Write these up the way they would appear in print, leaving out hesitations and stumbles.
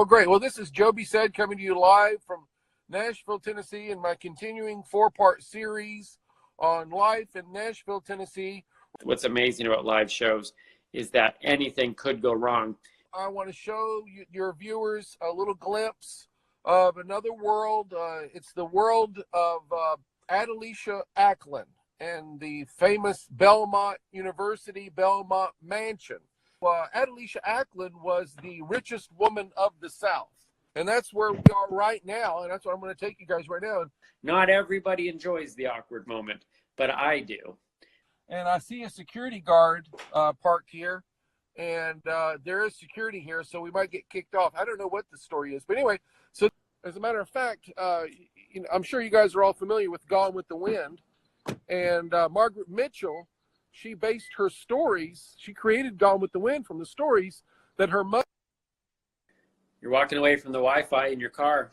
Well, great. Well, this is Joby Saad coming to you live from Nashville, Tennessee, in my continuing 4-part series on life in Nashville, Tennessee. What's amazing about live shows is that anything could go wrong. I want to show your viewers a little glimpse of another world. It's the world of Adelicia Ackland and the famous Belmont University, Belmont Mansion. Adelicia Ackland was the richest woman of the South. And that's where we are right now. And that's what I'm going to take you guys right now. Not everybody enjoys the awkward moment, but I do. And I see a security guard parked here. And there is security here, so we might get kicked off. I don't know what the story is. But anyway, so as a matter of fact, I'm sure you guys are all familiar with Gone with the Wind. And Margaret Mitchell, she based her stories, she created Gone with the Wind from the stories that her mother. You're walking away from the Wi-Fi in your car.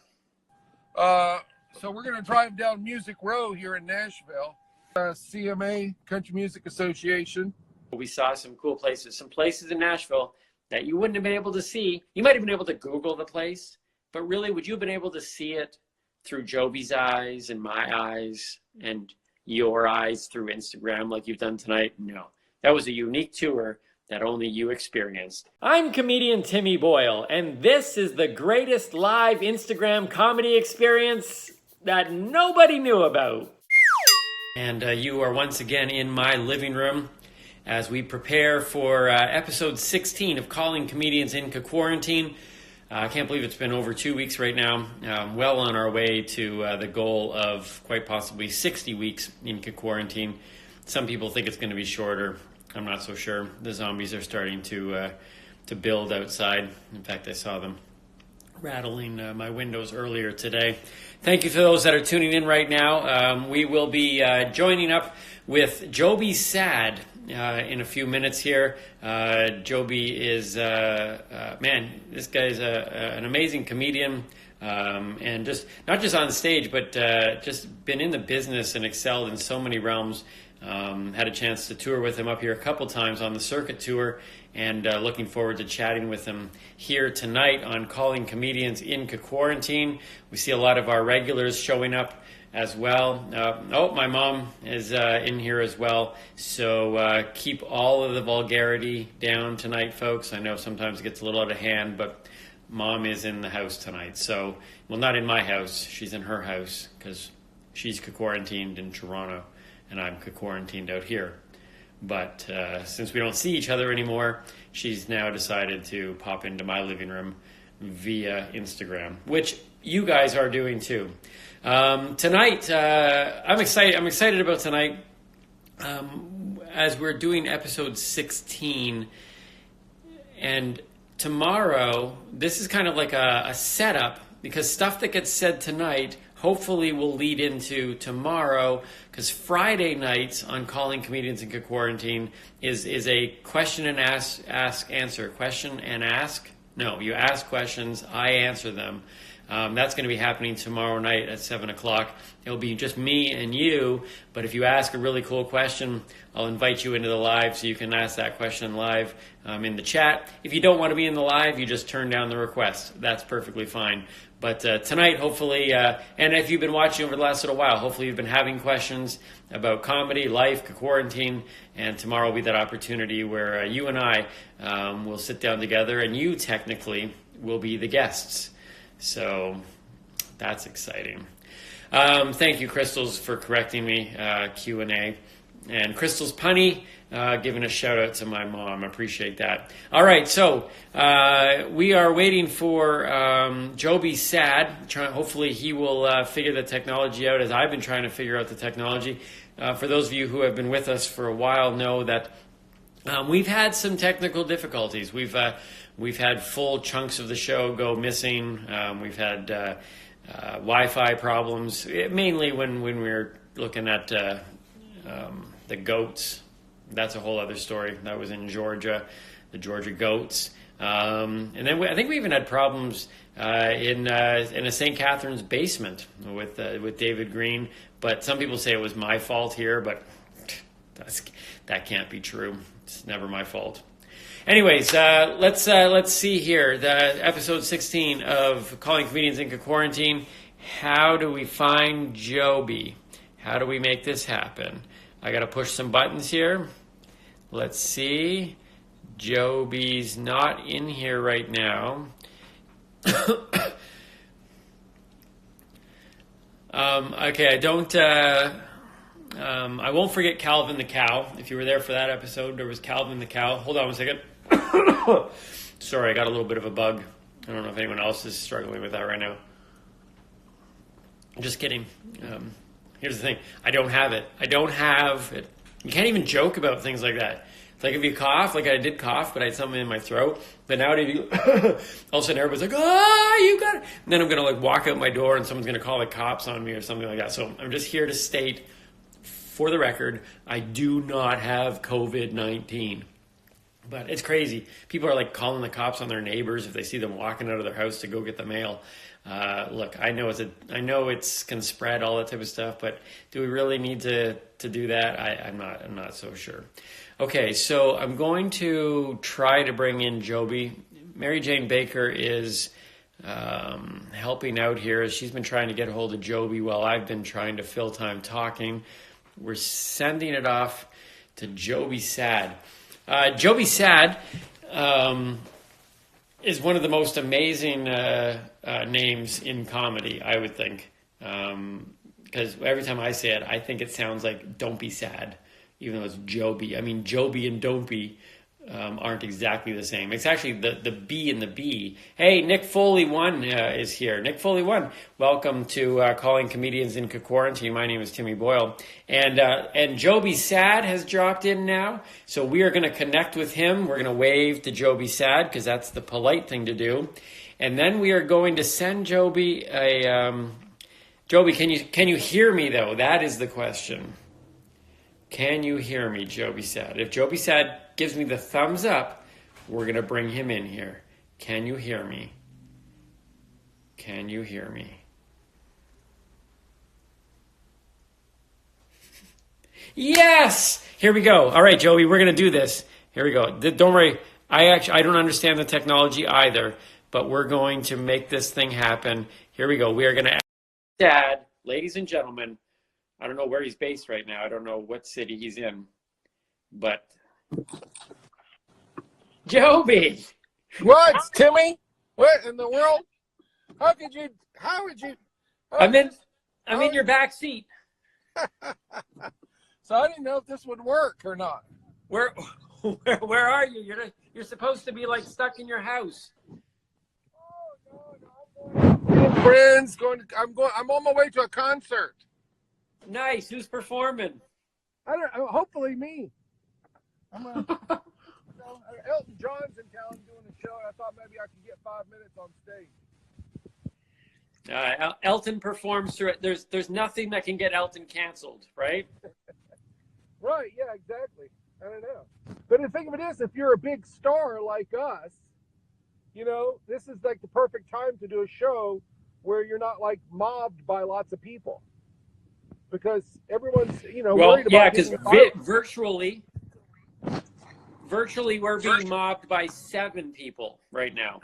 So we're going to drive down Music Row here in Nashville, CMA, Country Music Association. We saw some cool places, some places in Nashville that you wouldn't have been able to see. You might have been able to Google the place, but really, would you have been able to see it through Joby's eyes and my eyes and your eyes through Instagram like you've done tonight? No. That was a unique tour that only you experienced. I'm comedian Timmy Boyle, and this is the greatest live Instagram comedy experience that nobody knew about. And you are once again in my living room as we prepare for episode 16 of Calling Comedians in Cquarantine. I can't believe it's been over 2 weeks right now. Well on our way to the goal of quite possibly 60 weeks in Cquarantine. Some people think it's going to be shorter. I'm not so sure. The zombies are starting to build outside. In fact, I saw them rattling my windows earlier today. Thank you for those that are tuning in right now. We will be joining up with Joby Saad in a few minutes here. Joby is, man, this guy's an amazing comedian, and just not just on stage, but just been in the business and excelled in so many realms. Had a chance to tour with him up here a couple times on the circuit tour, and looking forward to chatting with him here tonight on Calling Comedians in Cquarantine. We see a lot of our regulars showing up as well. My mom is in here as well. So keep all of the vulgarity down tonight, folks. I know sometimes it gets a little out of hand, but mom is in the house tonight. So, well, not in my house. She's in her house because she's quarantined in Toronto and I'm quarantined out here. But since we don't see each other anymore, she's now decided to pop into my living room via Instagram, which you guys are doing too. Tonight, I'm excited about tonight. As we're doing episode 16, and tomorrow, this is kind of like a setup, because stuff that gets said tonight hopefully will lead into tomorrow, because Friday nights on Calling Comedians in Cquarantine is a question and answer. Question and ask? No, you ask questions, I answer them. That's going to be happening tomorrow night at 7 o'clock. It'll be just me and you, but if you ask a really cool question, I'll invite you into the live so you can ask that question live in the chat. If you don't want to be in the live, you just turn down the request. That's perfectly fine. But tonight, hopefully, and if you've been watching over the last little while, hopefully you've been having questions about comedy, life, Cquarantine, and tomorrow will be that opportunity where you and I will sit down together, and you technically will be the guests. So that's exciting. Thank you, Crystals, for correcting me, Q&A. And Crystal's Punny, giving a shout out to my mom. Appreciate that. All right, so we are waiting for Joby Saad. Hopefully he will figure the technology out as I've been trying to figure out the technology. For those of you who have been with us for a while know that we've had some technical difficulties. We've had full chunks of the show go missing. We've had Wi-Fi problems, mainly when we were looking at the goats. That's a whole other story. That was in Georgia, the Georgia goats. And then I think we even had problems in a St. Catharines basement with David Green. But some people say it was my fault here, but that can't be true. It's never my fault. Anyways, let's see here. The episode 16 of Calling Comedians in Cquarantine. How do we find Joby? How do we make this happen? I got to push some buttons here. Let's see. Joby's not in here right now. Okay, I don't. I won't forget Calvin the cow. If you were there for that episode, there was Calvin the cow. Hold on one second. Sorry, I got a little bit of a bug. I don't know if anyone else is struggling with that right now. Just kidding. Here's the thing. I don't have it. I don't have it. You can't even joke about things like that. It's like if you cough, like I did cough, but I had something in my throat. But nowadays, all of a sudden everybody's like, oh, you got it. And then I'm going to like walk out my door and someone's going to call the cops on me or something like that. So I'm just here to state, for the record, I do not have COVID-19. But it's crazy. People are like calling the cops on their neighbors if they see them walking out of their house to go get the mail. Look, I know it's can spread, all that type of stuff, but do we really need to do that? I'm not so sure. Okay, so I'm going to try to bring in Joby. Marijane Baker is helping out here. She's been trying to get a hold of Joby while I've been trying to fill time talking. We're sending it off to Joby Saad. Joby Saad is one of the most amazing names in comedy, I would think. Because every time I say it, I think it sounds like "Don't be sad," even though it's Joby. I mean, Joby and Don't be aren't exactly the same. It's actually the B and the B. Hey, Nick Foley 1 is here. Nick Foley 1, welcome to Calling Comedians in Cquarantine. My name is Timmy Boyle. And Joby Saad has dropped in now. So we are going to connect with him. We're going to wave to Joby Saad because that's the polite thing to do. And then we are going to send Joby a... Joby, can you hear me, though? That is the question. Can you hear me, Joby Saad? If Joby Saad gives me the thumbs up, we're going to bring him in here. Can you hear me? Can you hear me? Yes! Here we go. All right, Joby, we're going to do this. Here we go. Don't worry. I don't understand the technology either, but we're going to make this thing happen. Here we go. We are going to... Dad, ladies and gentlemen, I don't know where he's based right now. I don't know what city he's in, but Joby. What, Timmy? What in the world? How would you? I'm in your back seat. So I didn't know if this would work or not. Where are you? You're supposed to be like stuck in your house. Friends, I'm on my way to a concert. Nice. Who's performing? I don't know. Hopefully me. Elton John's in town doing a show. I thought maybe I could get 5 minutes on stage. Elton performs through it. There's nothing that can get Elton canceled, right? Right. Yeah. Exactly. I don't know. But the thing of it is, if you're a big star like us, you know, this is like the perfect time to do a show where you're not like mobbed by lots of people. Because everyone's, worried about... Yeah, because virtually we're being mobbed by 7 people right now.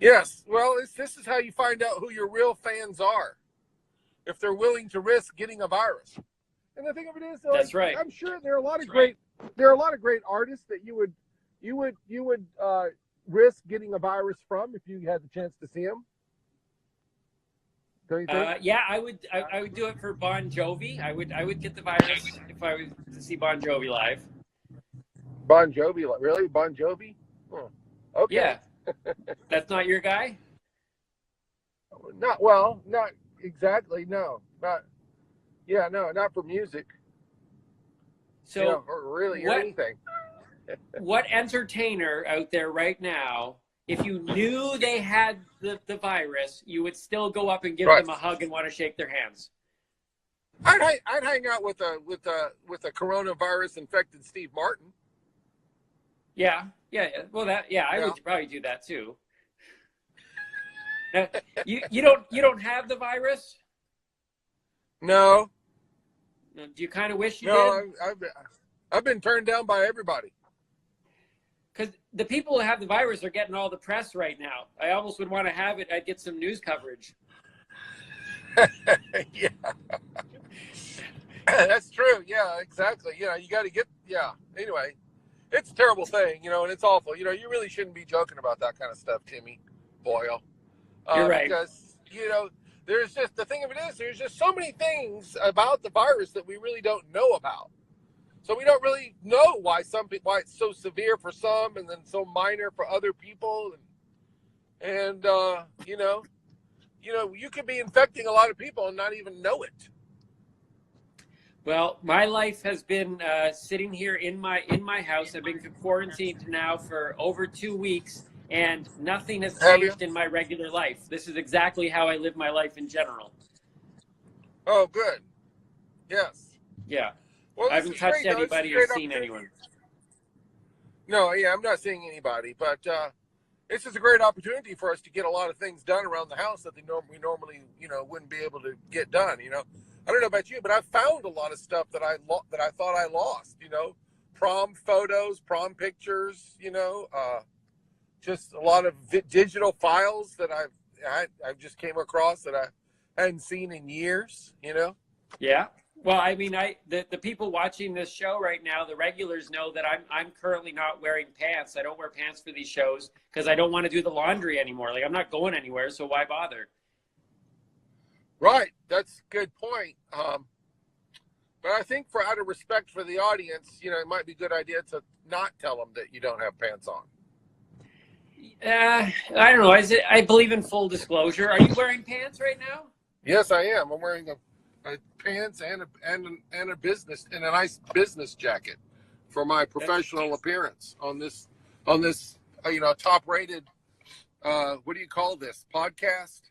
Yes. Well, this is how you find out who your real fans are. If they're willing to risk getting a virus. And the thing of it is, like, that's right. I'm sure there are a lot of great artists that you would risk getting a virus from if you had the chance to see them. Yeah, I would do it for Bon Jovi. I would get the virus if I was to see Bon Jovi live. Bon Jovi, really? Bon Jovi? Oh, okay. Yeah. That's not your guy? Not exactly. No, not for music. So or really anything. What entertainer out there right now, if you knew they had the virus, you would still go up and give them a hug and want to shake their hands? I'd hang out with a coronavirus infected Steve Martin. Yeah. Well, I would probably do that too. You don't have the virus? No. Do you kind of wish you did? No, I've been turned down by everybody. because the people who have the virus are getting all the press right now. I almost would want to have it. I'd get some news coverage. Yeah, that's true. Yeah, exactly. You know, you got to get, yeah. Anyway, it's a terrible thing, you know, and it's awful. You know, you really shouldn't be joking about that kind of stuff, Timmy Boyle. You're right. Because, you know, there's just, the thing of it is, there's just so many things about the virus that we really don't know about. So we don't really know why why it's so severe for some and then so minor for other people. And you know, you could be infecting a lot of people and not even know it. Well, my life has been sitting here in my house. I've been quarantined now for over 2 weeks, and nothing has changed in my regular life. This is exactly how I live my life in general. Oh, good. Yes. Yeah. Well, I haven't touched anybody or seen anyone. No, yeah, I'm not seeing anybody, but this is a great opportunity for us to get a lot of things done around the house that we normally, you know, wouldn't be able to get done. You know, I don't know about you, but I found a lot of stuff that I thought I lost. You know, prom photos, prom pictures. You know, just a lot of digital files that I've just came across that I hadn't seen in years. You know. Yeah. Well, I mean, the people watching this show right now, the regulars know that I'm currently not wearing pants. I don't wear pants for these shows because I don't want to do the laundry anymore. Like, I'm not going anywhere, so why bother? Right, that's a good point. But I think out of respect for the audience, you know, it might be a good idea to not tell them that you don't have pants on. I don't know. I believe in full disclosure. Are you wearing pants right now? Yes, I am. I'm wearing a pants and a business and a nice business jacket for my professional appearance on this you know, top rated what do you call this podcast?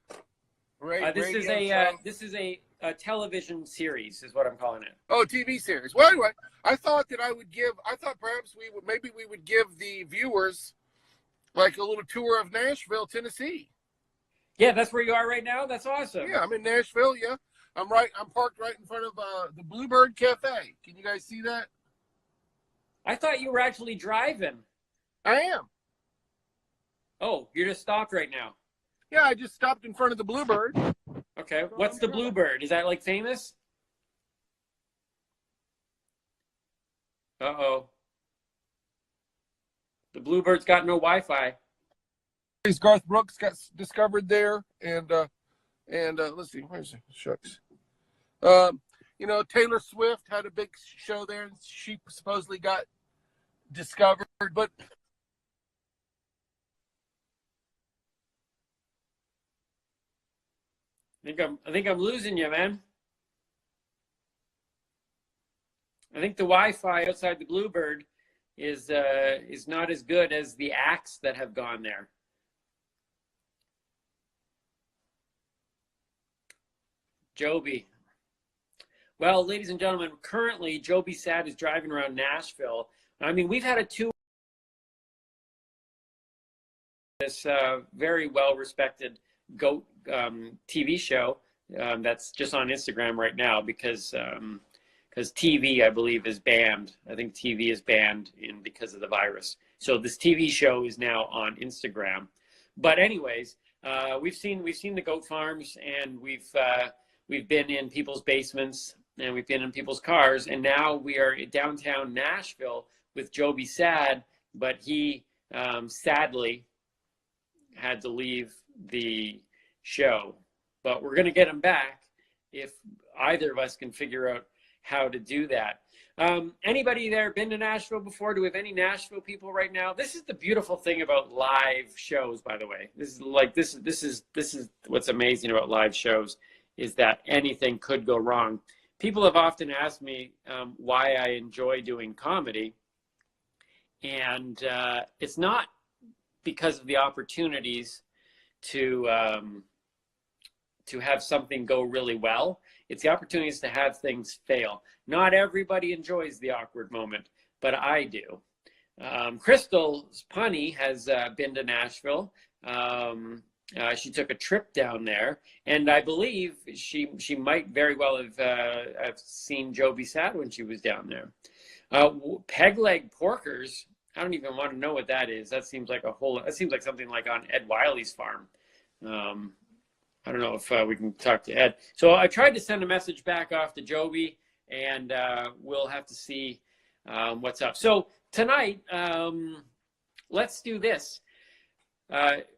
This is a television series is what I'm calling it. Oh, TV series. Well, anyway, I thought perhaps we would give the viewers like a little tour of Nashville, Tennessee. Yeah, that's where you are right now. That's awesome. Yeah, I'm in Nashville. Yeah. I'm parked right in front of the Bluebird Cafe. Can you guys see that? I thought you were actually driving. I am. Oh, you're just stopped right now. Yeah, I just stopped in front of the Bluebird. Okay. What's the Bluebird? Is that like famous? Uh-oh. The Bluebird's got no Wi-Fi. Garth Brooks got discovered there, and let's see, where's it? Shucks. You know, Taylor Swift had a big show there, and she supposedly got discovered, but I think I'm losing you, man. I think the Wi-Fi outside the Bluebird is not as good as the acts that have gone there. Joby. Well, ladies and gentlemen, currently Joby Saad is driving around Nashville. I mean, we've had a tour. This very well-respected GOAT TV show that's just on Instagram right now because TV, I believe, is banned. I think TV is banned because of the virus. So this TV show is now on Instagram. But anyways, we've seen the goat farms, and we've been in people's basements, and we've been in people's cars, and now we are in downtown Nashville with Joby Saad, but he sadly had to leave the show. But we're going to get him back if either of us can figure out how to do that. Anybody there been to Nashville before? Do we have any Nashville people right now? This is the beautiful thing about live shows, by the way. This is what's amazing about live shows, is that anything could go wrong. People have often asked me why I enjoy doing comedy, and it's not because of the opportunities to have something go really well. It's the opportunities to have things fail. Not everybody enjoys the awkward moment, but I do. Crystal's punny has been to Nashville. She took a trip down there, and I believe she might very well have seen Joby Saad when she was down there. Pegleg Porkers I don't even want to know what that is. That seems like something like on Ed Wiley's farm. I don't know if we can talk to Ed. So I tried to send a message back off to Joby, and we'll have to see what's up. So tonight, let's do this.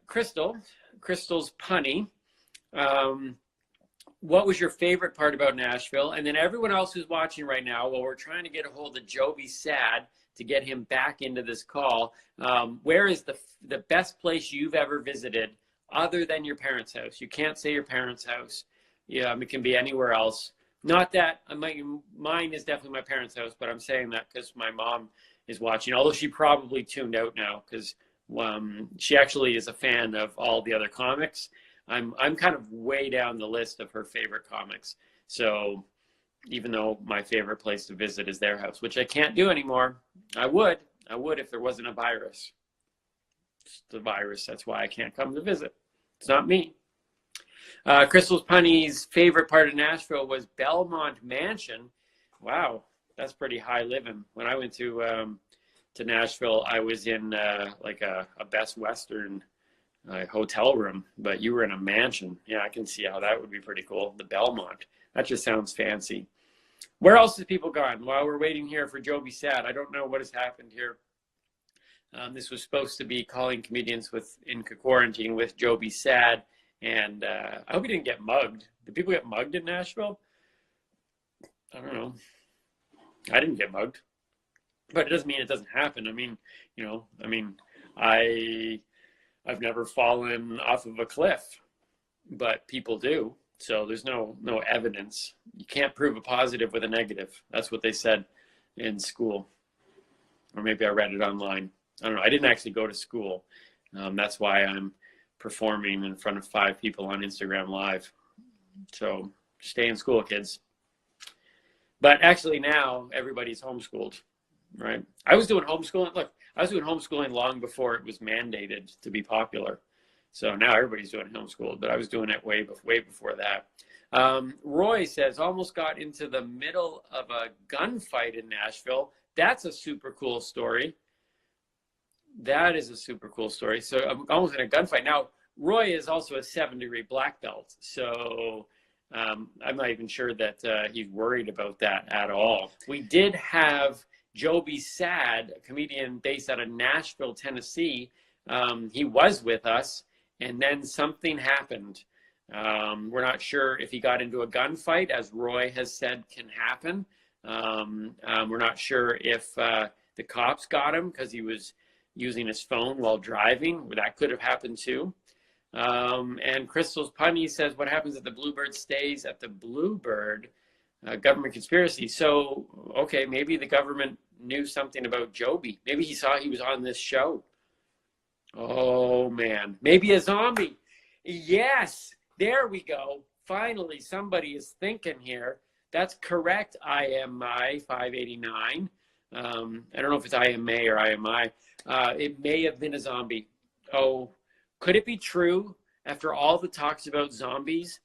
Crystal's punny. What was your favorite part about Nashville? And then everyone else who's watching right now, while we're trying to get a hold of Joby Saad to get him back into this call, where is the best place you've ever visited other than your parents' house? You can't say your parents' house. Yeah, it can be anywhere else. Not that mine is definitely my parents' house, but I'm saying that because my mom is watching, although she probably tuned out now because she actually is a fan of all the other comics. I'm kind of way down the list of her favorite comics. So even though my favorite place to visit is their house, which I can't do anymore, I would if there wasn't a virus. It's the virus. That's why I can't come to visit. It's not me. Crystal's punny's favorite part of Nashville was Belmont Mansion. Wow, that's pretty high living. When I went to Nashville, I was in like a Best Western hotel room, but you were in a mansion. Yeah, I can see how that would be pretty cool. The Belmont. That just sounds fancy. Where else has people gone? While we're waiting here for Joby Saad, I don't know what has happened here. This was supposed to be Calling Comedians in Cquarantine with Joby Saad, and I hope he didn't get mugged. Did people get mugged in Nashville? I don't know. I didn't get mugged, but it doesn't mean it doesn't happen. I mean, I've never fallen off of a cliff, but people do. So there's no evidence. You can't prove a positive with a negative. That's what they said in school. Or maybe I read it online. I don't know. I didn't actually go to school. That's why I'm performing in front of 5 people on Instagram Live. So stay in school, kids. But actually now everybody's homeschooled, right? I was doing homeschooling. Look, I was doing homeschooling long before it was mandated to be popular. So now everybody's doing homeschooled, but I was doing it way before that. Roy says, almost got into the middle of a gunfight in Nashville. That's a super cool story. That is a super cool story. So I'm almost in a gunfight. Now, Roy is also a 7-degree black belt. So I'm not even sure that he's worried about that at all. We did have Joby Saad, a comedian based out of Nashville, Tennessee. He was with us, and then something happened. We're not sure if he got into a gunfight, as Roy has said can happen. We're not sure if the cops got him because he was using his phone while driving. That could have happened too. And Crystal's punny says, what happens if the Bluebird stays at the Bluebird? Government conspiracy. So, okay, maybe the government knew something about Joby. Maybe he saw he was on this show. Oh, man. Maybe a zombie. Yes, there we go. Finally, somebody is thinking here. That's correct, IMI 589. I don't know if it's IMA or IMI. It may have been a zombie. Oh, could it be true, after all the talks about zombies,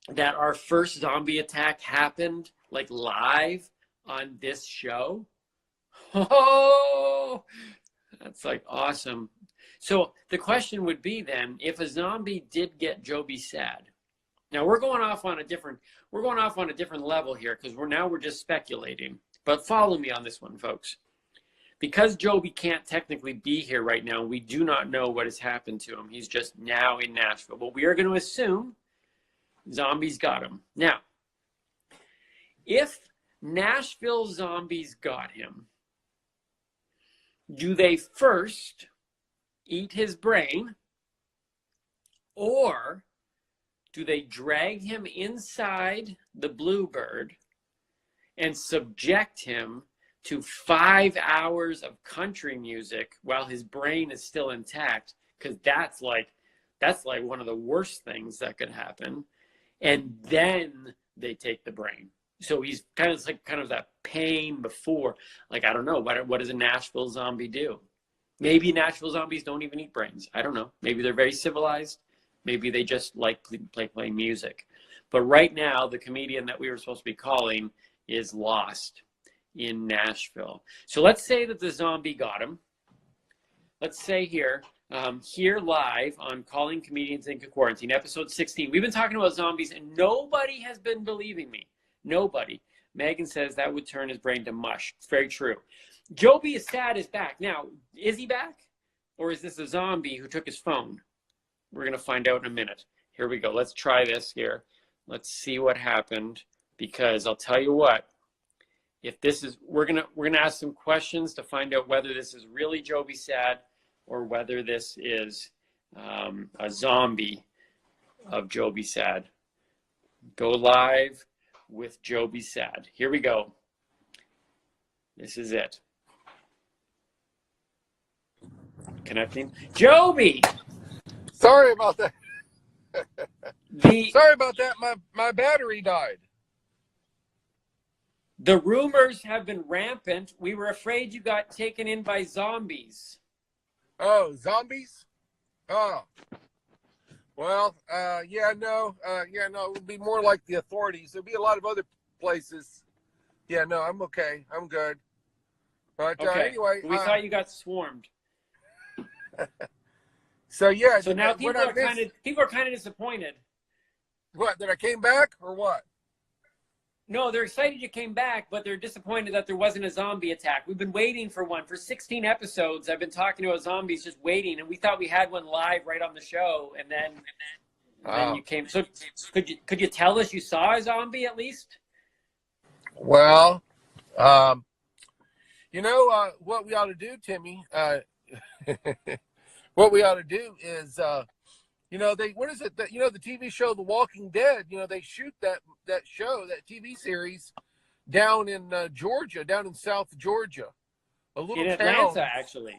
that our first zombie attack happened like live on this show? Oh, that's like awesome. So the question would be then, if a zombie did get Joby Saad. Now we're going off on a different level here because we're just speculating. But follow me on this one, folks. Because Joby can't technically be here right now, we do not know what has happened to him. He's just now in Nashville. But we are going to assume zombies got him. Now, if Nashville zombies got him, do they first eat his brain, or do they drag him inside the Bluebird and subject him to 5 hours of country music while his brain is still intact? Because that's like one of the worst things that could happen. And then they take the brain. So he's kind of that pain before. Like, I don't know, what does a Nashville zombie do? Maybe Nashville zombies don't even eat brains. I don't know. Maybe they're very civilized. Maybe they just like playing music. But right now, the comedian that we were supposed to be calling is lost in Nashville. So let's say that the zombie got him. let's say here, here live on Calling Comedians in Cquarantine, episode 16. We've been talking about zombies, and nobody has been believing me. Nobody. Megan says that would turn his brain to mush. It's very true. Joby Saad is back. Now, is he back? Or is this a zombie who took his phone? We're going to find out in a minute. Here we go. Let's try this here. Let's see what happened. Because I'll tell you what, if this is, we're gonna ask some questions to find out whether this is really Joby Saad or whether this is a zombie of Joby Saad. Go live with Joby Saad. Here we go. This is it. Connecting. Joby! Sorry about that. The Sorry about that. My battery died. The rumors have been rampant. We were afraid you got taken in by zombies. Oh, zombies? Oh. Well, yeah, no, it would be more like the authorities. There'd be a lot of other places. Yeah, no, I'm okay. I'm good. But Okay. anyway. We thought you got swarmed. So, yeah. So now people are kind of disappointed. What, that I came back or what? No, they're excited you came back, but they're disappointed that there wasn't a zombie attack. We've been waiting for one. For 16 episodes, I've been talking about zombies, just waiting, and we thought we had one live right on the show, and then you came. So could you tell us you saw a zombie at least? Well, what we ought to do, Timmy, what we ought to do is, what is it that, the TV show, The Walking Dead, they shoot that show, that TV series down in Georgia, down in South Georgia, a little in town. Atlanta, actually.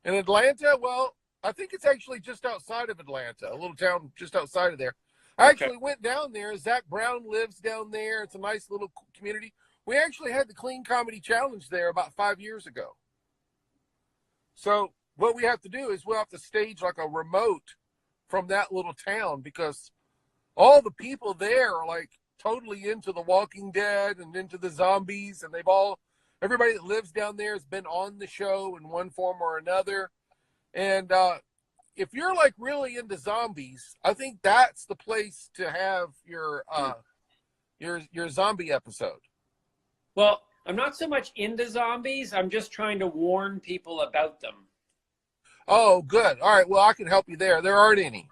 In Atlanta? Well, I think it's actually just outside of Atlanta, a little town just outside of there. I actually went down there. Zach Brown lives down there. It's a nice little community. We actually had the Clean Comedy Challenge there about 5 years ago. So what we have to do is we'll have to stage like a remote from that little town, because all the people there are like totally into The Walking Dead and into the zombies, and everybody that lives down there has been on the show in one form or another. And if you're like really into zombies, I think that's the place to have your zombie episode. Well, I'm not so much into zombies. I'm just trying to warn people about them. Oh, good. All right. Well, I can help you there. There aren't any.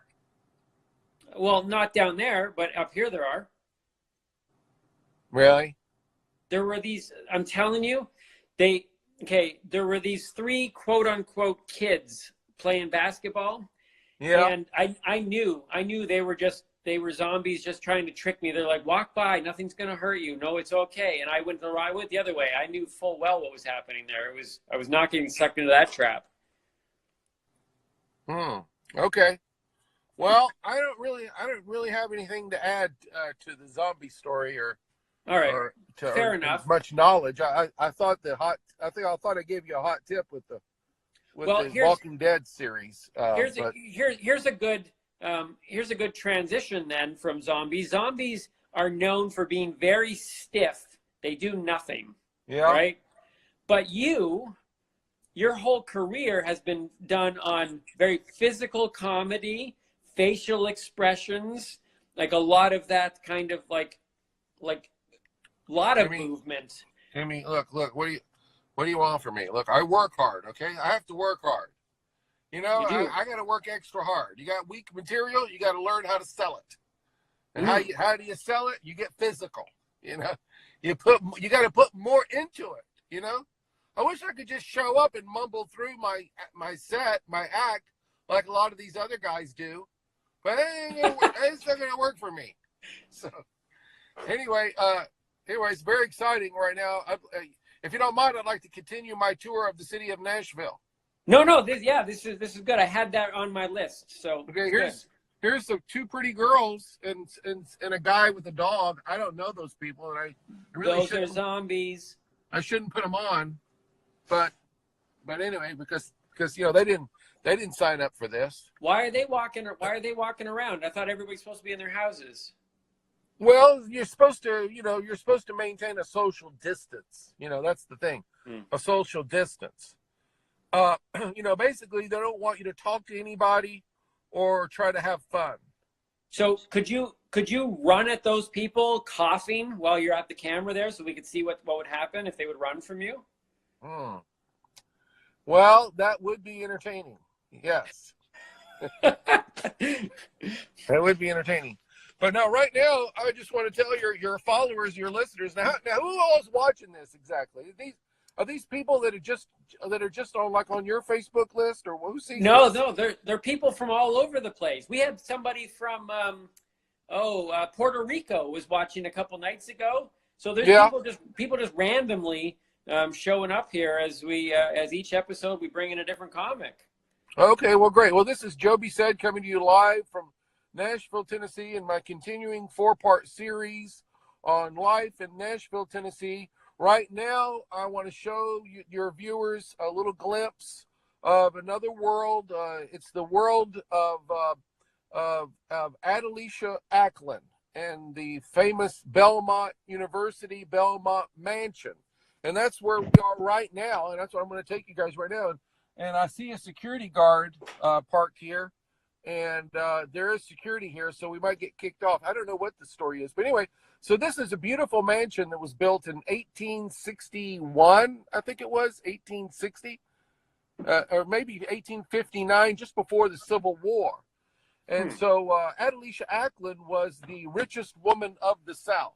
Well, not down there, but up here there are. Really? There were these, I'm telling you, there were these 3 quote unquote kids playing basketball. Yeah. And I knew they were zombies just trying to trick me. They're like, walk by, nothing's going to hurt you. No, it's okay. And I went the other way. I knew full well what was happening there. I was not getting sucked into that trap. Okay. Well, I don't really have anything to add to the zombie story all right. Fair enough. Much knowledge. I thought I gave you a hot tip with the Walking Dead series. Here's a good transition then from zombies. Zombies are known for being very stiff. They do nothing. Yeah. Right? But your whole career has been done on very physical comedy, facial expressions, like a lot of that kind of like lot of movement. Timmy, look, what do you want from me? Look, I work hard, okay? I have to work hard. I got to work extra hard. You got weak material, you got to learn how to sell it. And how do you sell it? You get physical. You got to put more into it, I wish I could just show up and mumble through my act like a lot of these other guys do, but it's not gonna work for me. So anyway, it's very exciting right now. If you don't mind, I'd like to continue my tour of the city of Nashville. No, this is good. I had that on my list. So okay, here's the 2 pretty girls and a guy with a dog. I don't know those people, and I really those are zombies. I shouldn't put them on. But anyway, because they didn't sign up for this. Why are they walking around? I thought everybody's supposed to be in their houses. Well, you're supposed to maintain a social distance. That's the thing, a social distance. Uh, basically they don't want you to talk to anybody or try to have fun. So could you run at those people coughing while you're at the camera there, so we could see what would happen if they would run from you? Hmm. Well, that would be entertaining. Yes, that would be entertaining. But now, right now, I just want to tell your followers, your listeners. Now, who all is watching this exactly? Are these people that are just on like on your Facebook list, or who sees No, this? no, they're people from all over the place. We had somebody from Puerto Rico was watching a couple nights ago. So there's Yeah. people just randomly showing up here as each episode we bring in a different comic. Okay. Well, great. Well, this is Joby Saad coming to you live from Nashville, Tennessee, in my continuing 4-part series on life in Nashville, Tennessee. Right now, I want to show your viewers a little glimpse of another world. It's the world of Adelicia Ackland and the famous Belmont University Belmont Mansion. And that's where we are right now. And that's what I'm going to take you guys right now. And I see a security guard parked here. And there is security here, so we might get kicked off. I don't know what the story is. But anyway, so this is a beautiful mansion that was built in 1861, I think it was, 1860, or maybe 1859, just before the Civil War. And so Adelicia Ackland was the richest woman of the South.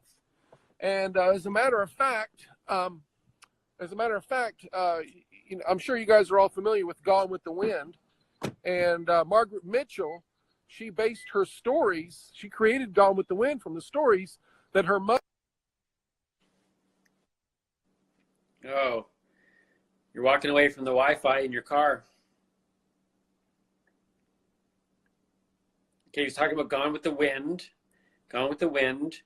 And as a matter of fact, I'm sure you guys are all familiar with Gone with the Wind. And Margaret Mitchell, she based her stories, she created Gone with the Wind from the stories that her mother. Oh, you're walking away from the Wi-Fi in your car. Okay, he's talking about Gone with the Wind. Gone with the Wind.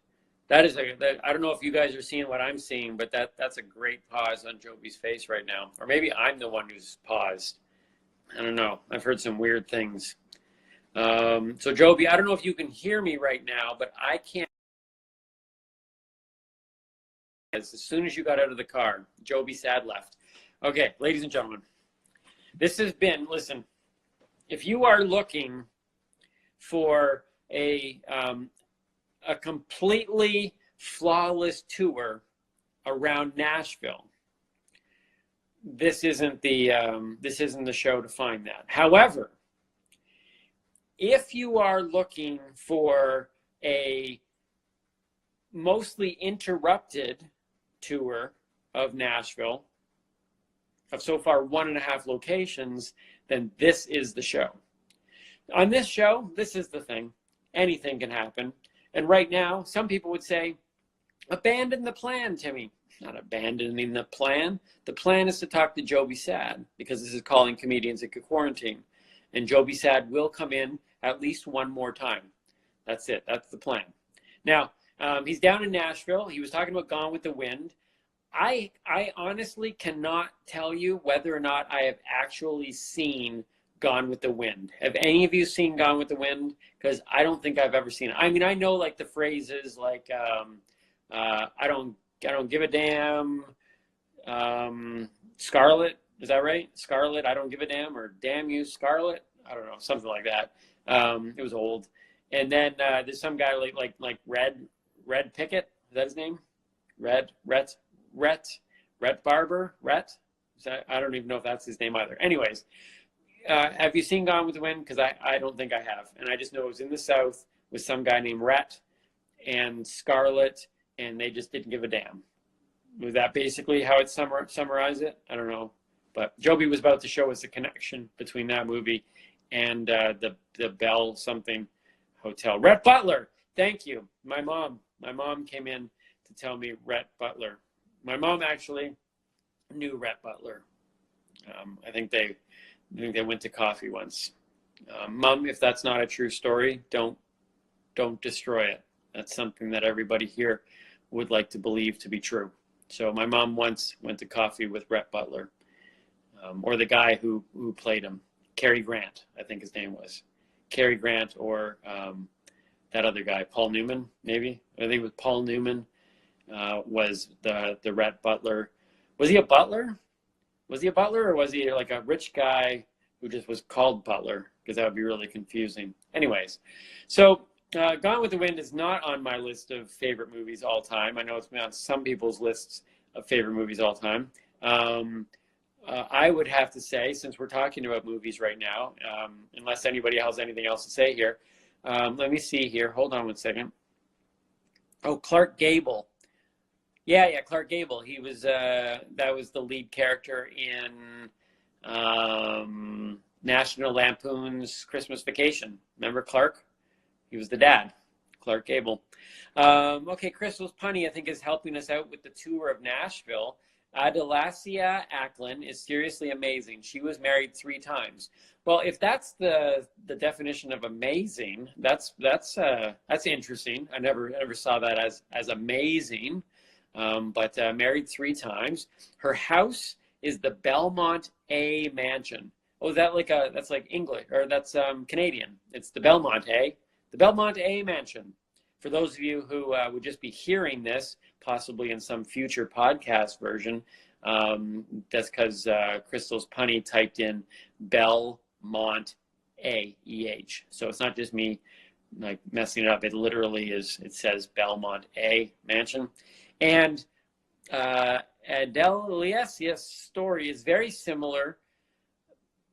I don't know if you guys are seeing what I'm seeing, but that's a great pause on Joby's face right now. Or maybe I'm the one who's paused. I don't know. I've heard some weird things. So Joby, I don't know if you can hear me right now, but I can't. As soon as you got out of the car, Joby Saad left. Okay, ladies and gentlemen, this has been, listen, if you are looking for a completely flawless tour around Nashville, this isn't the show to find that. However, if you are looking for a mostly interrupted tour of Nashville, of so far 1.5 locations, then this is the show. On this show, this is the thing. Anything can happen. And right now, some people would say, abandon the plan, Timmy. Not abandoning the plan. The plan is to talk to Joby Saad, because this is calling comedians at Cquarantine. And Joby Saad will come in at least one more time. That's it. That's the plan. Now, he's down in Nashville. He was talking about Gone with the Wind. I honestly cannot tell you whether or not I have actually seen Gone with the Wind. Have any of you seen Gone with the Wind? Because I don't think I've ever seen it. I mean, I know like the phrases like I don't give a damn. Scarlet, is that right? Scarlet, I don't give a damn, or damn you, Scarlet. I don't know, something like that. It was old. And then there's some guy like Red Pickett. Is that his name? Rhett Barber. Rhett. I don't even know if that's his name either. Anyways, have you seen Gone with the Wind? Because I don't think I have, and I just know it was in the South with some guy named Rhett and Scarlet, and they just didn't give a damn. Was that basically how it summarized it? I don't know. But Joby was about to show us the connection between that movie and the Bell something hotel. Rhett Butler. Thank you. My mom came in to tell me Rhett Butler. My mom actually knew Rhett Butler. I think they went to coffee once. Mom, if that's not a true story, don't destroy it. That's something that everybody here would like to believe to be true. So my mom once went to coffee with Rhett Butler, or the guy who played him, Cary Grant, I think his name was. Cary Grant, or that other guy, Paul Newman, maybe. I think it was Paul Newman was the Rhett Butler. Was he a butler? Was he a butler, or was he like a rich guy who just was called Butler? Because that would be really confusing. Anyways, so Gone with the Wind is not on my list of favorite movies all time. I know it's been on some people's lists of favorite movies all time. I would have to say, since we're talking about movies right now, unless anybody has anything else to say here, let me see here. Hold on one second. Oh, Clark Gable. Yeah, Clark Gable. He was that was the lead character in National Lampoon's Christmas Vacation. Remember Clark? He was the dad, Clark Gable. Okay, Crystal's Punny, I think, is helping us out with the tour of Nashville. Adelasia Ackland is seriously amazing. She was married 3 times. Well, if that's the definition of amazing, that's interesting. I never saw that as amazing. But married 3 times. Her house is the Belmont A Mansion. Oh, is that that's like English, or that's Canadian? It's the Belmont A Mansion. For those of you who would just be hearing this, possibly in some future podcast version, that's because Crystal's Punny typed in Belmont A-E-H. So it's not just me like messing it up. It literally is. It says Belmont A Mansion. And Adelasia's story is very similar,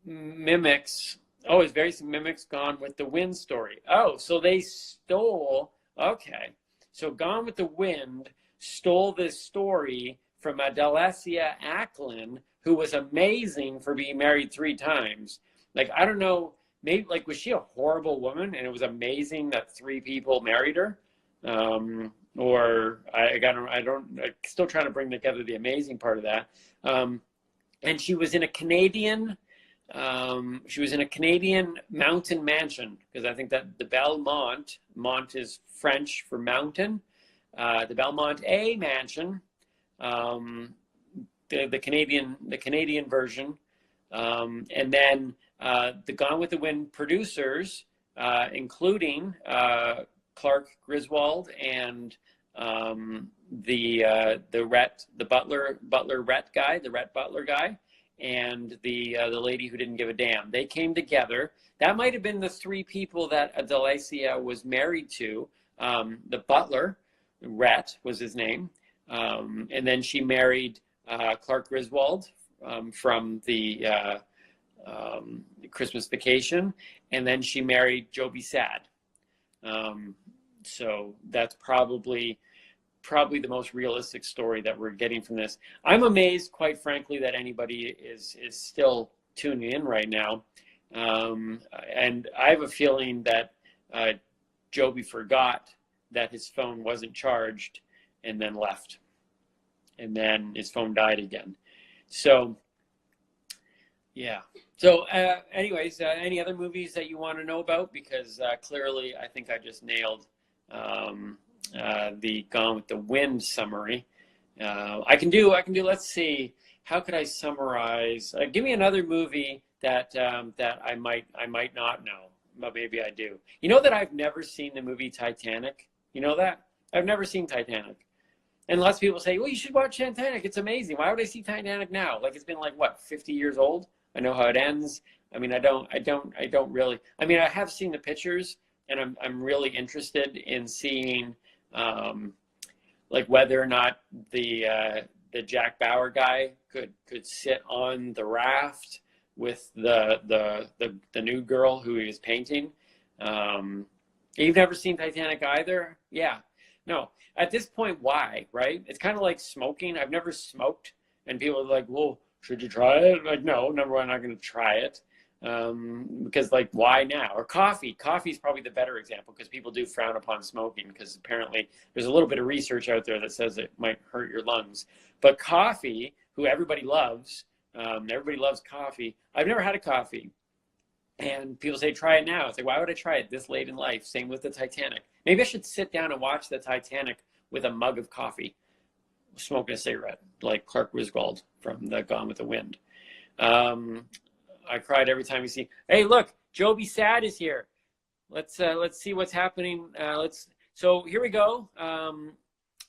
mimics Gone with the Wind story. Oh, so they stole, okay. So Gone with the Wind stole this story from Adelasia Ackland, who was amazing for being married 3 times. Like, I don't know, maybe, like, was she a horrible woman and it was amazing that 3 people married her? Or I'm still trying to bring together the amazing part of that. And she was in a Canadian mountain mansion, because I think that the Belmont, Mont is French for mountain, the Belmont A Mansion, the Canadian version, and then the Gone with the Wind producers, including Clark Griswold and the Rhett Butler guy, and the lady who didn't give a damn. They came together. That might have been the 3 people that Adelasia was married to. The butler, Rhett was his name, and then she married Clark Griswold from the Christmas Vacation, and then she married Joby Saad. So that's probably the most realistic story that we're getting from this. I'm amazed, quite frankly, that anybody is still tuning in right now. And I have a feeling that Joby forgot that his phone wasn't charged and then left. And then his phone died again. So, yeah. So anyways, any other movies that you want to know about? Because clearly I think I just nailed the Gone with the Wind summary. I can do, let's see, how could I summarize? Give me another movie that I might not know, but maybe I do. You know that I've never seen the movie Titanic? You know that? I've never seen Titanic. And lots of people say, well, you should watch Titanic. It's amazing. Why would I see Titanic now? Like, it's been like, what, 50 years old? I know how it ends. I mean, I don't really, I mean, I have seen the pictures, and I'm really interested in seeing like whether or not the Jack Bauer guy could sit on the raft with the new girl who he was painting. You've never seen Titanic either? Yeah. No. At this point, why, right? It's kind of like smoking. I've never smoked, and people are like, well, should you try it? Like, no, number one, I'm not going to try it. Because, like, why now? Or coffee. Coffee is probably the better example, because people do frown upon smoking, because apparently there's a little bit of research out there that says it might hurt your lungs. But coffee, who everybody loves coffee. I've never had a coffee. And people say, try it now. It's like, why would I try it this late in life? Same with the Titanic. Maybe I should sit down and watch the Titanic with a mug of coffee, smoking a cigarette, like Clark Griswold from the Gone with the Wind. I cried every time you see, hey, look, Joby Saad is here. Let's see what's happening. So here we go.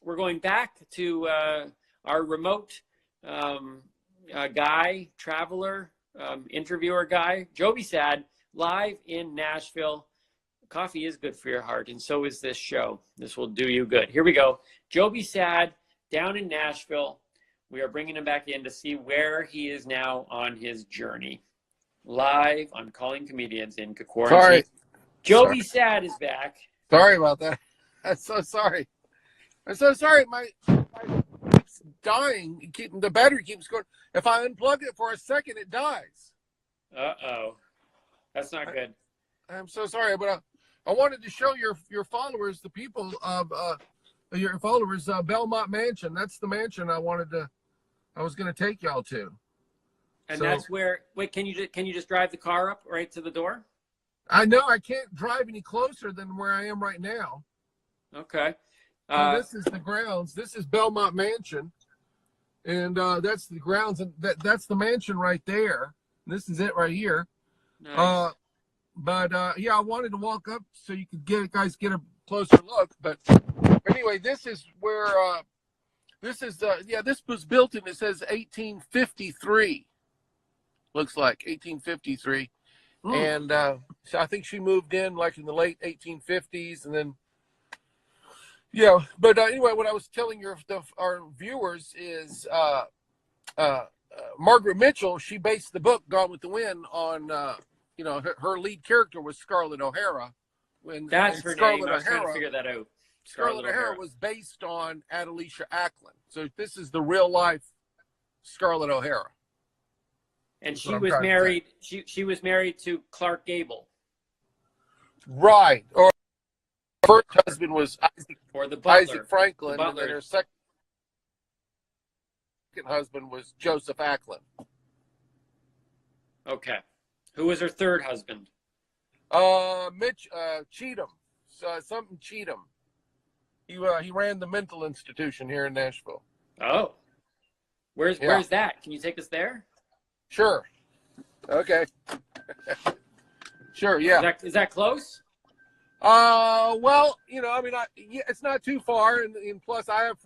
We're going back to our remote guy, traveler, interviewer guy, Joby Saad, live in Nashville. Coffee is good for your heart, and so is this show. This will do you good. Here we go. Joby Saad down in Nashville. We are bringing him back in to see where he is now on his journey. Live on Calling Comedians in Cquarantine. Sorry. Joby Saad is back. Sorry about that. I'm so sorry. I'm so sorry. My keeps dying. The battery keeps going. If I unplug it for a second, it dies. Uh-oh. That's not good. I'm so sorry, but I wanted to show your followers, the people of your followers, Belmont Mansion. That's the mansion I was going to take y'all to. And so, that's where. Wait, can you just drive the car up right to the door? I know I can't drive any closer than where I am right now. Okay. So this is the grounds. This is Belmont Mansion, and that's the grounds, and that's the mansion right there. This is it right here. Nice. Yeah, I wanted to walk up so you could get a closer look. But anyway, this is where this was built in. It says 1853. Looks like 1853. And so I think she moved in like in the late 1850s, and then But anyway, what I was telling our viewers is Margaret Mitchell. She based the book Gone with the Wind on her lead character was Scarlett O'Hara. That's her name. I was trying to figure that out. Scarlett O'Hara was based on Adelicia Ackland. So this is the real life Scarlett O'Hara. And she was married. She was married to Clark Gable. Right. Or her first husband was Isaac Franklin, and then her second husband was Joseph Ackland. Okay. Who was her third husband? Cheatham. Something Cheatham. He ran the mental institution here in Nashville. Oh. Where's that? Can you take us there? Sure. Okay. Sure, yeah. Is that close? Well, it's not too far, and plus I have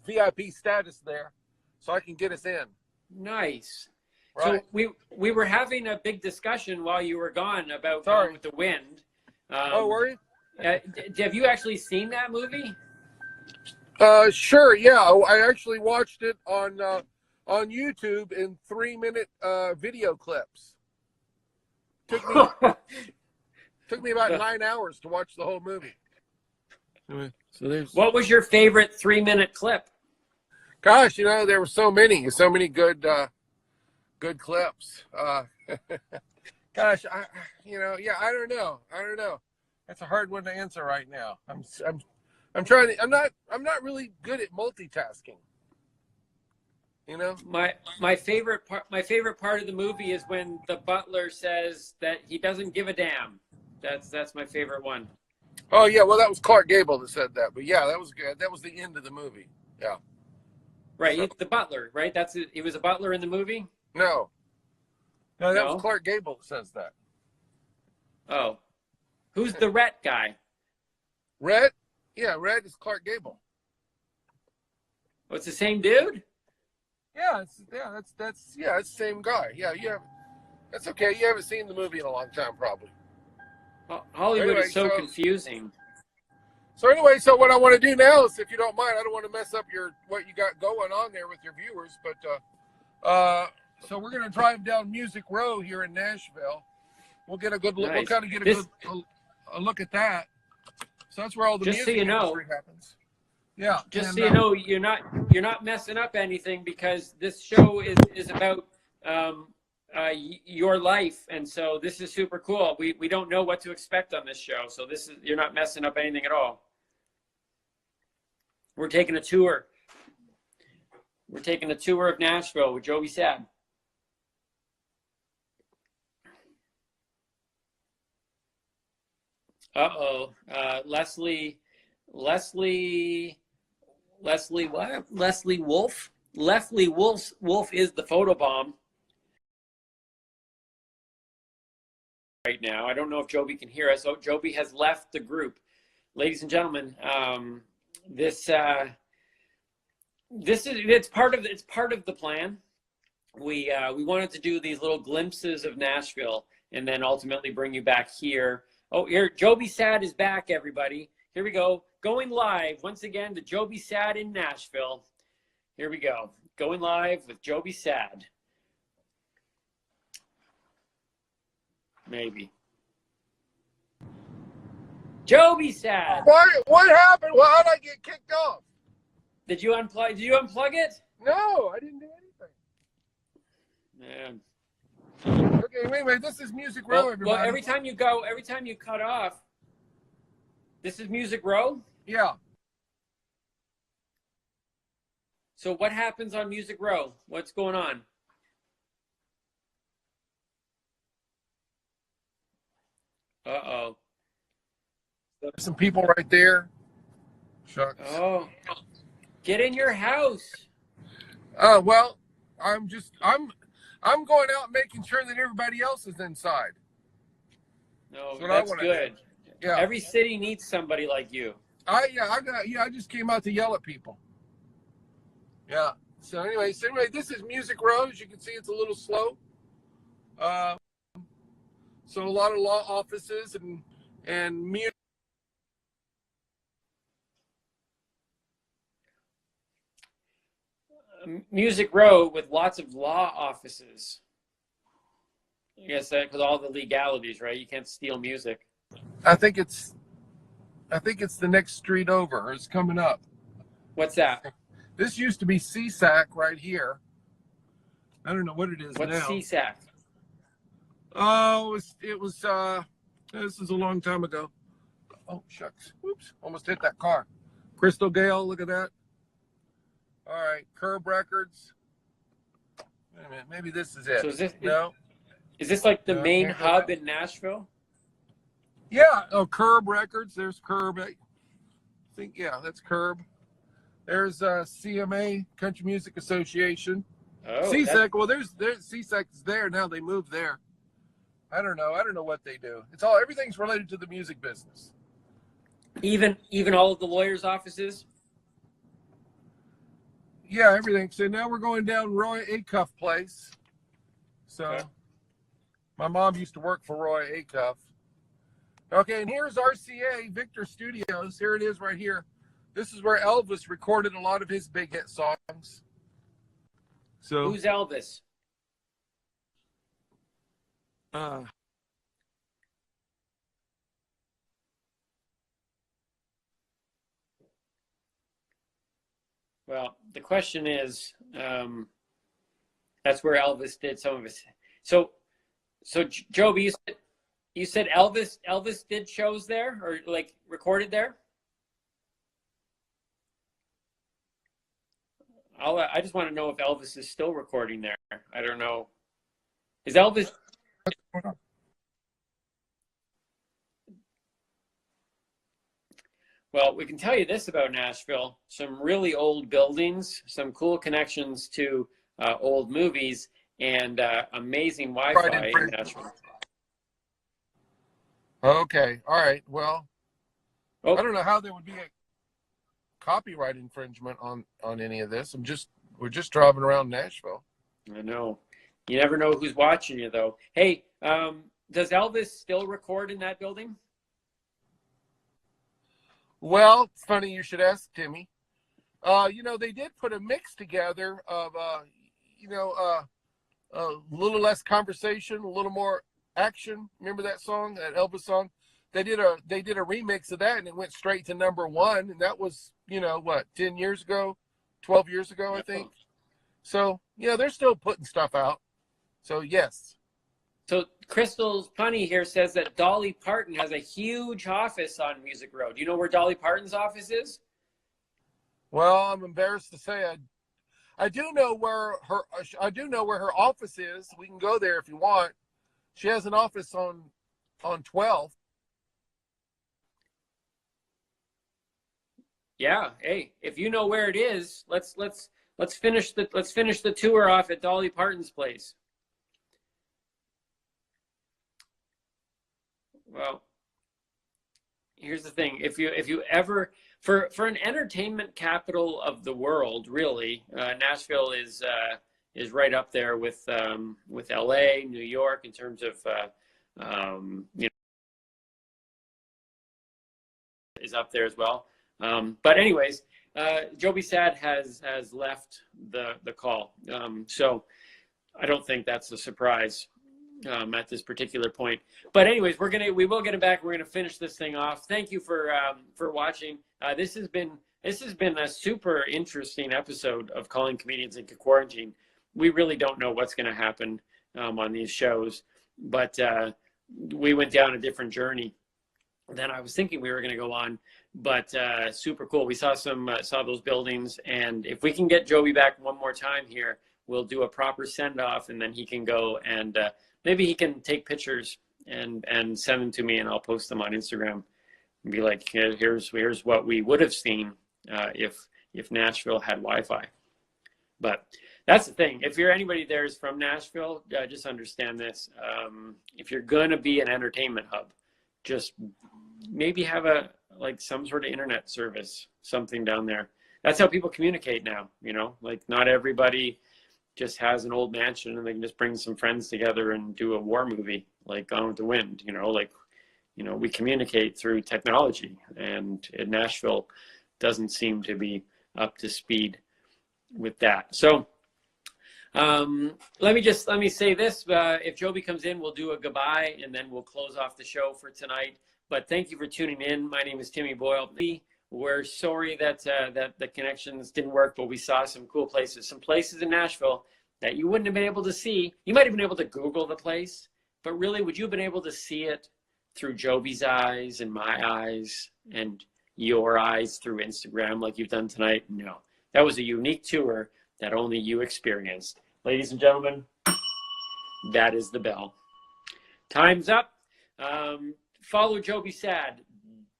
VIP status there, so I can get us in. Nice. Right. So we were having a big discussion while you were gone about Gone with the Wind. Were you? Have you actually seen that movie? Sure. Yeah, I actually watched it on YouTube in 3-minute video clips. Took me about 9 hours to watch the whole movie. What was your favorite 3-minute clip? Gosh, there were so many good clips. Gosh, I don't know. That's a hard one to answer right now. I'm not really good at multitasking. My favorite part of the movie is when the butler says that he doesn't give a damn. That's my favorite one. Oh yeah, well that was Clark Gable that said that, but yeah, that was good. That was the end of the movie. Yeah. Right, so, the butler, right? That's it. He was a butler in the movie? No, that was Clark Gable that says that. Oh. Who's the Rhett guy? Rhett? Yeah, Rhett is Clark Gable. Oh, it's the same dude? Yeah, it's the same guy. Yeah, that's okay. You haven't seen the movie in a long time, probably. Hollywood is so confusing. So anyway, what I want to do now is, if you don't mind, I don't want to mess up what you got going on there with your viewers, but so we're gonna drive down Music Row here in Nashville. We'll get a good look. Nice. We'll kind of get a look at that. So that's where all the music industry happens. Yeah. Just so you know, you're not messing up anything, because this show is about your life, and so this is super cool. We don't know what to expect on this show, so you're not messing up anything at all. We're taking a tour. We're taking a tour of Nashville with Joby Saad. Leslie what? Leslie Wolf? Leslie Wolf is the photobomb right now. I don't know if Joby can hear us. Oh, Joby has left the group. Ladies and gentlemen, this it's part of the plan. We wanted to do these little glimpses of Nashville and then ultimately bring you back here. Oh, here, Joby Saad is back, everybody. Here we go. Going live once again to Joby Saad in Nashville. Here we go. Going live with Joby Saad. Maybe. Joby Saad. What happened? Well, how did I get kicked off? Did you unplug it? No, I didn't do anything. Man. Okay, wait. This is Music Row, everybody. Well, every time you cut off, this is Music Row? Yeah. So what happens on Music Row? What's going on? Uh-oh. There's some people right there. Shucks. Oh. Get in your house. Well, I'm going out making sure that everybody else is inside. No, that's good. Yeah. Every city needs somebody like you. I just came out to yell at people. Yeah. So anyway, this is Music Row. As you can see, it's a little slow. So a lot of law offices and music. Music Row with lots of law offices. I guess that with all the legalities, right? You can't steal music. I think it's the next street over. It's coming up. What's that? This used to be CSAC right here. I don't know what it is What's now. What's CSAC? Oh, it was this is a long time ago. Oh, shucks. Oops. Almost hit that car. Crystal Gale, look at that. All right, Curb Records. Wait a minute, maybe this is it. So is this like the No, main hub in Nashville? Yeah. Oh, Curb Records. There's Curb. I think, yeah, that's Curb. There's CMA, Country Music Association. Oh, CSEC. Well, there's CSEC is there now. They moved there. I don't know what they do. Everything's related to the music business. Even all of the lawyers' offices. Yeah, everything. So now we're going down Roy Acuff Place. So okay. My mom used to work for Roy Acuff. Okay, and here's RCA Victor Studios. Here it is right here. This is where Elvis recorded a lot of his big hit songs. So who's Elvis? Well, the question is, that's where Elvis did some of his. So Joby, you said Elvis did shows there or like recorded there? I just want to know if Elvis is still recording there. I don't know. Is Elvis? Well, we can tell you this about Nashville. Some really old buildings, some cool connections to old movies, and amazing Wi-Fi in Nashville. Okay. All right. Well, I don't know how there would be a copyright infringement on any of this. We're just driving around Nashville. I know. You never know who's watching you, though. Hey, does Elvis still record in that building? Well, it's funny you should ask, Timmy. They did put a mix together of, a little less conversation, a little more action. Remember that song, that Elvis song? They did a remix of that, and it went straight to #1. And that was, 10 years ago, 12 years ago, I think. So, they're still putting stuff out. So, yes. So Crystal Punny here says that Dolly Parton has a huge office on Music Row. Do you know where Dolly Parton's office is? Well, I'm embarrassed to say I do know where her office is. We can go there if you want. She has an office on 12th. Yeah. Hey, if you know where it is, let's finish the tour off at Dolly Parton's place. Well, here's the thing. If you ever, for an entertainment capital of the world, really, Nashville is right up there with LA, New York in terms of you know, is up there as well. But anyways, Joby Saad has left the call, so I don't think that's a surprise at this particular point. But anyways, we will get it back. We're gonna finish this thing off. Thank you for watching. This has been a super interesting episode of Calling Comedians in Cquarantine. We really don't know what's gonna happen on these shows, but we went down a different journey than I was thinking we were going to go on, but super cool. We saw those buildings, and if we can get Joby back one more time here, we'll do a proper send off, and then he can go and maybe he can take pictures and send them to me, and I'll post them on Instagram and be like, here's what we would have seen if Nashville had Wi-Fi. But that's the thing. If you're anybody there's from Nashville, just understand this. If you're gonna be an entertainment hub, just maybe have some sort of internet service, something down there. That's how people communicate now, you know, like not everybody just has an old mansion and they can just bring some friends together and do a war movie like Gone with the Wind, you know, we communicate through technology, and Nashville doesn't seem to be up to speed with that. So let me say this. If Joby comes in, we'll do a goodbye, and then we'll close off the show for tonight. But thank you for tuning in. My name is Timmy Boyle. We're sorry that the connections didn't work, but we saw some cool places, some places in Nashville that you wouldn't have been able to see. You might have been able to Google the place, but really, would you have been able to see it through Joby's eyes and my eyes and your eyes through Instagram like you've done tonight? No. That was a unique tour that only you experienced. Ladies and gentlemen, that is the bell. Time's up. Follow Joby Saad.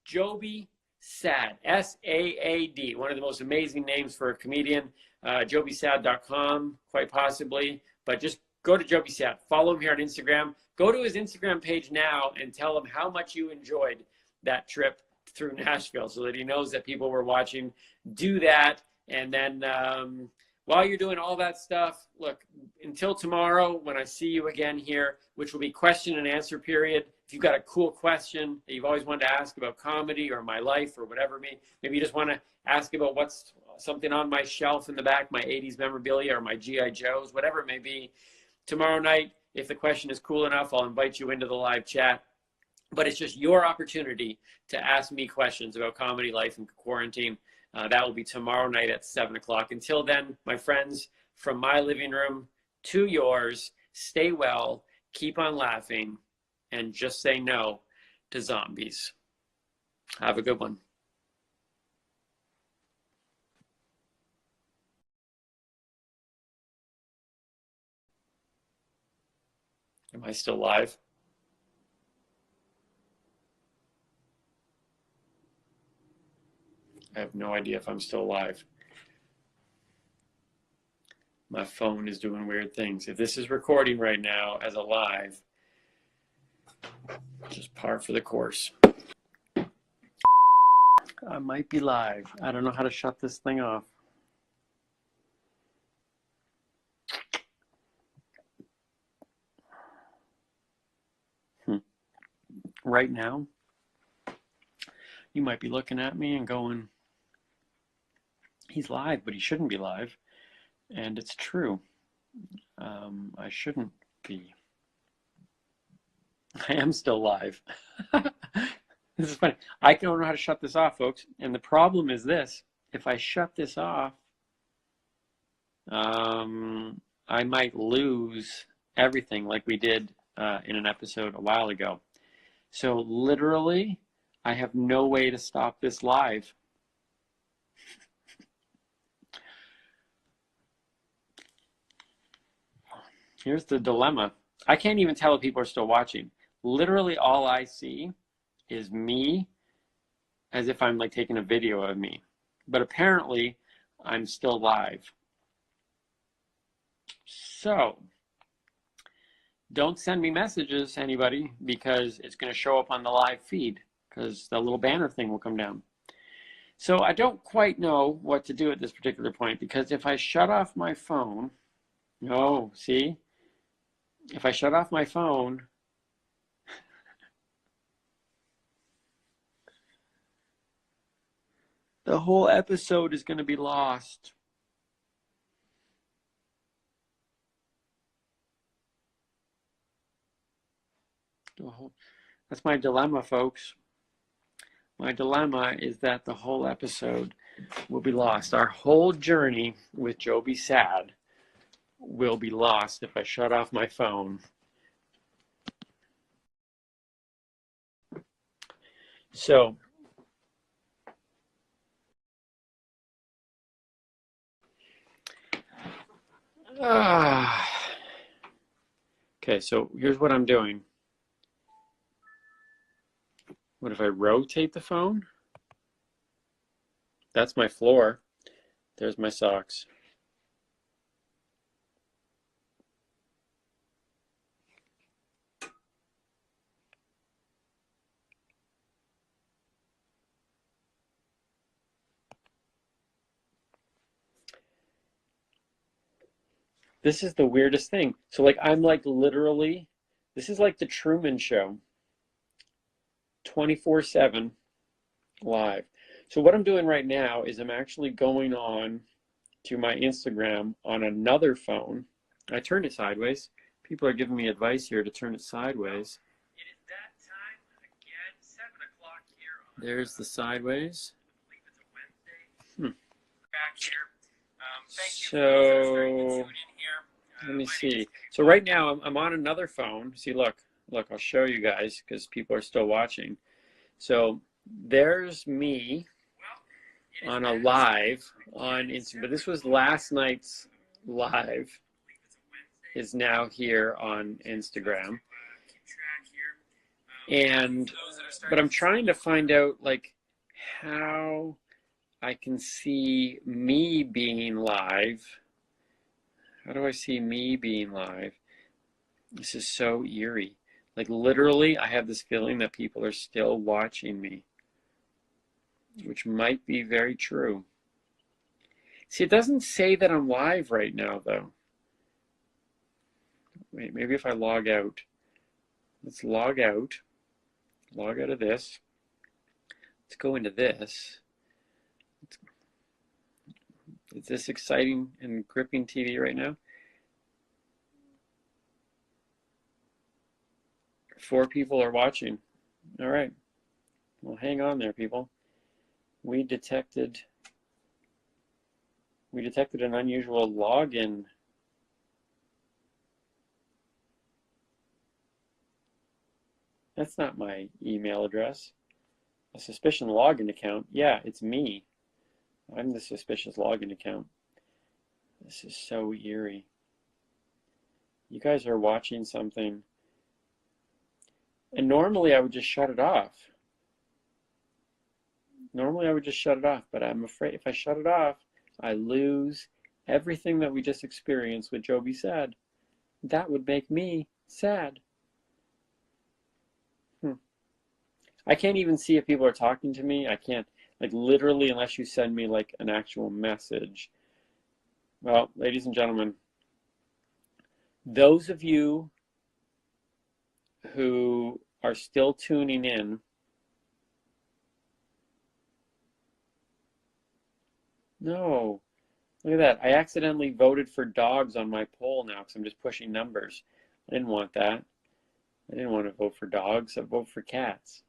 Joby Saad, S-A-A-D, one of the most amazing names for a comedian. JobySaad.com, quite possibly. But just go to Joby Saad. Follow him here on Instagram. Go to his Instagram page now and tell him how much you enjoyed that trip through Nashville so that he knows that people were watching. Do that. And then while you're doing all that stuff, look, until tomorrow when I see you again here, which will be question and answer period. If you've got a cool question that you've always wanted to ask about comedy or my life or whatever, maybe you just want to ask about what's something on my shelf in the back, my 80s memorabilia or my G.I. Joes, whatever it may be. Tomorrow night, if the question is cool enough, I'll invite you into the live chat. But it's just your opportunity to ask me questions about comedy, life, and quarantine. That will be tomorrow night at 7 o'clock. Until then, my friends, from my living room to yours, stay well, keep on laughing, and just say no to zombies. Have a good one. Am I still live? I have no idea if I'm still live. My phone is doing weird things. If this is recording right now as a live, just par for the course. I might be live. I don't know how to shut this thing off. Right now, you might be looking at me and going, he's live, but he shouldn't be live. And it's true. I shouldn't be. I am still live. This is funny. I don't know how to shut this off, folks. And the problem is this. If I shut this off, I might lose everything like we did in an episode a while ago. So literally, I have no way to stop this live. Here's the dilemma. I can't even tell if people are still watching. Literally all I see is me as if I'm like taking a video of me. But apparently I'm still live. So don't send me messages, anybody, because it's going to show up on the live feed because the little banner thing will come down. So I don't quite know what to do at this particular point, because if I shut off my phone, oh, see? If I shut off my phone, the whole episode is going to be lost. That's my dilemma, folks. My dilemma is that the whole episode will be lost. Our whole journey with Joby Saad will be lost if I shut off my phone. So, okay, so here's what I'm doing. What if I rotate the phone? That's my floor. There's my socks. This is the weirdest thing. So like I'm like literally, this is like the Truman Show, 24/7 live. So what I'm doing right now is I'm actually going on to my Instagram on another phone. I turned it sideways. People are giving me advice here to turn it sideways. It is that time again, 7 o'clock here. There's the sideways. I believe it's a Wednesday. Back here. So let me see. So right now I'm on another phone. See, look, I'll show you guys because people are still watching. So there's me on a live on Instagram. But this was last night's live, is now here on Instagram. But I'm trying to find out like how I can see me being live. How do I see me being live? This is so eerie. Like literally, I have this feeling that people are still watching me, which might be very true. See, it doesn't say that I'm live right now, though. Wait, maybe if I log out. Let's log out. Log out of this. Let's go into this. Is this exciting and gripping TV right now? 4 people are watching. All right. Well, hang on there, people. We detected an unusual login. That's not my email address. A suspicious login account. Yeah, it's me. I'm the suspicious login account. This is so eerie. You guys are watching something. And normally I would just shut it off. Normally I would just shut it off, but I'm afraid if I shut it off, I lose everything that we just experienced with Joby Saad. That would make me sad. I can't even see if people are talking to me. I can't, like literally, unless you send me like an actual message. Well, ladies and gentlemen, those of you who are still tuning in, no, look at that. I accidentally voted for dogs on my poll now because I'm just pushing numbers. I didn't want that. I didn't want to vote for dogs. I vote for cats.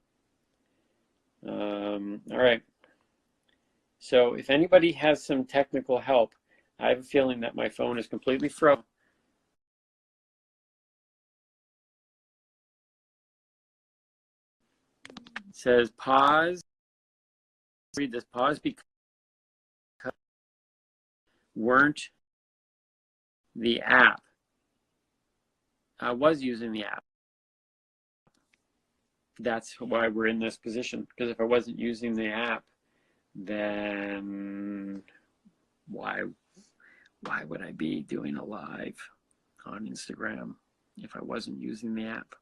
All right. So if anybody has some technical help, I have a feeling that my phone is completely frozen. It says pause. Read this. Pause because weren't the app. I was using the app. That's why we're in this position. Because if I wasn't using the app, then why would I be doing a live on Instagram if I wasn't using the app?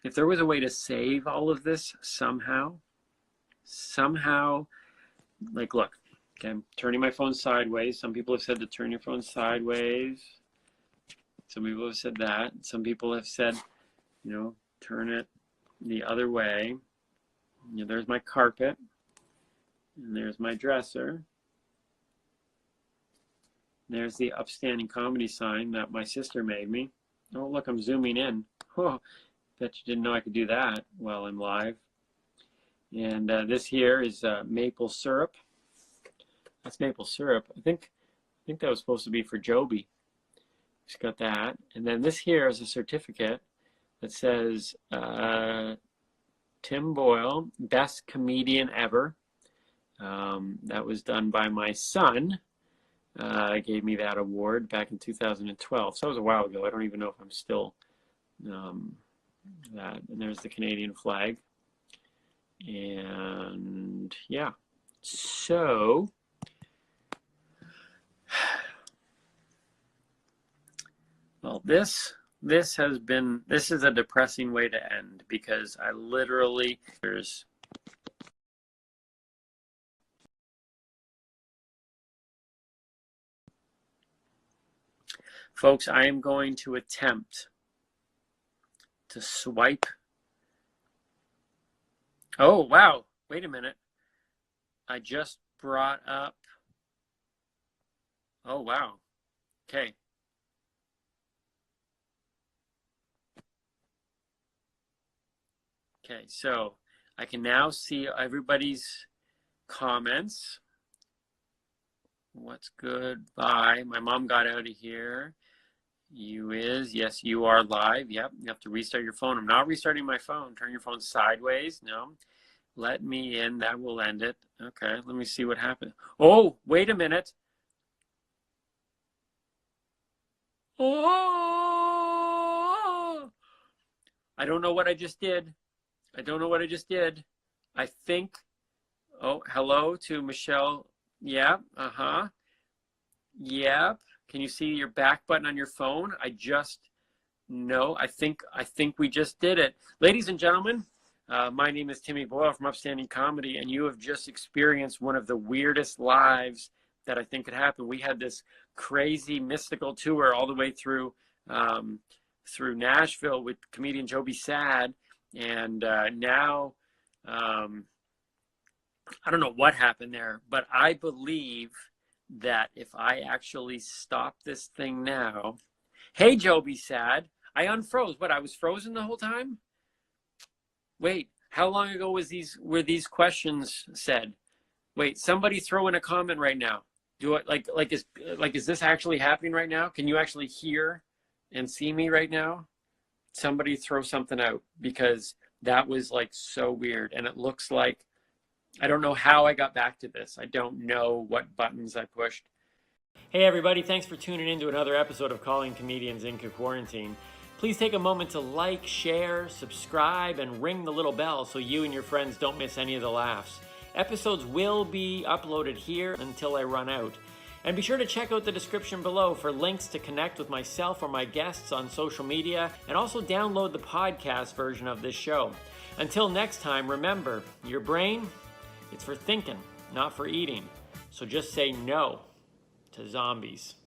if there was a way to save all of this somehow, like, look, okay, I'm turning my phone sideways. Some people have said to turn your phone sideways. Some people have said that. Some people have said, you know, turn it the other way. You know, there's my carpet, and there's my dresser. There's the upstanding comedy sign that my sister made me. Oh, look, I'm zooming in. Oh, bet you didn't know I could do that while I'm live. And this here is maple syrup. That's maple syrup. I think that was supposed to be for Joby. Just got that. And then this here is a certificate that says Tim Boyle, best comedian ever. That was done by my son. Gave me that award back in 2012. So that was a while ago. I don't even know if I'm still that. And there's the Canadian flag. And yeah. So well, this is a depressing way to end, because I literally, folks, I am going to attempt to swipe. Oh, wow. Wait a minute. I just brought up. Oh, wow. Okay. Okay, so I can now see everybody's comments. What's good? Bye. My mom got out of here. Yes, you are live. Yep, you have to restart your phone. I'm not restarting my phone. Turn your phone sideways. No. Let me in. That will end it. Okay, let me see what happened. Oh, wait a minute. Oh! I don't know what I just did. I think, oh, hello to Michelle. Yep, Yep. Can you see your back button on your phone? I think we just did it. Ladies and gentlemen, my name is Timmy Boyle from Upstanding Comedy, and you have just experienced one of the weirdest lives that I think could happen. We had this crazy mystical tour all the way through Nashville with comedian Joby Saad, and now I don't know what happened there, but I believe that if I actually stop this thing now. Hey, Joby Saad, I unfroze. What, I was frozen the whole time? Wait, how long ago were these questions said? Wait, somebody throw in a comment right now. Do it is this actually happening right now? Can you actually hear and see me right now? Somebody throw something out, because that was like so weird, and it looks like I don't know how I got back to this. I don't know what buttons I pushed. Hey everybody, thanks for tuning in to another episode of Calling Comedians in Cquarantine. Please take a moment to like, share, subscribe, and ring the little bell so you and your friends don't miss any of the laughs. Episodes will be uploaded here until I run out. And be sure to check out the description below for links to connect with myself or my guests on social media, and also download the podcast version of this show. Until next time, remember, your brain, it's for thinking, not for eating. So just say no to zombies.